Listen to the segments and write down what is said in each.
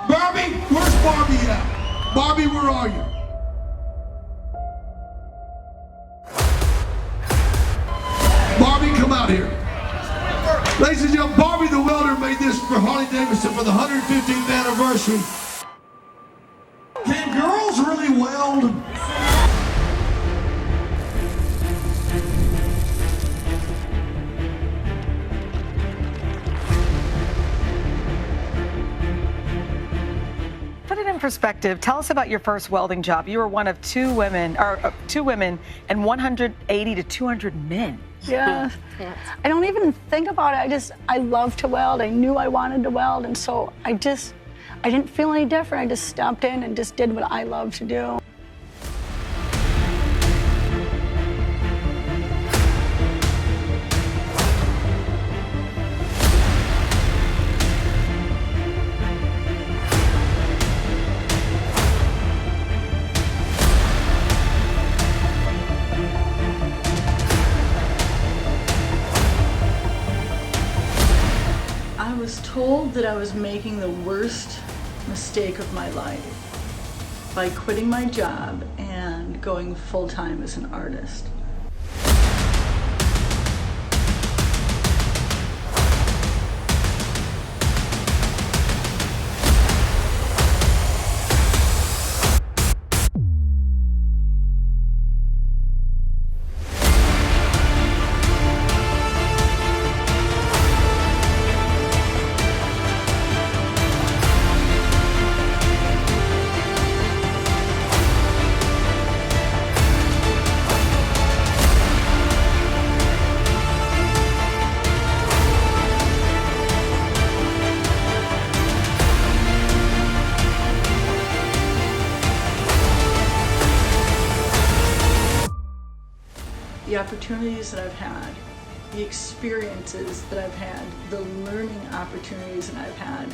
Barbie, where's Barbie at? Barbie, where are you? Barbie, come out here. Ladies and gentlemen, Barbie the Welder made this for Harley Davidson for the 115th anniversary. Can girls really weld? Put it in perspective. Tell us about your first welding job. You were one of two women and 180 to 200 men. Yeah. I don't even think about it. I love to weld. I knew I wanted to weld, and so I didn't feel any different. I just stepped in and just did what I love to do. I was told that I was making the worst mistake of my life by quitting my job and going full-time as an artist. The opportunities that I've had, the experiences that I've had, the learning opportunities that I've had,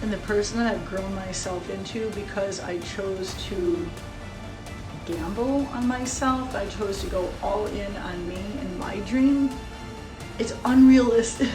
and the person that I've grown myself into because I chose to gamble on myself, I chose to go all in on me and my dream. It's unrealistic.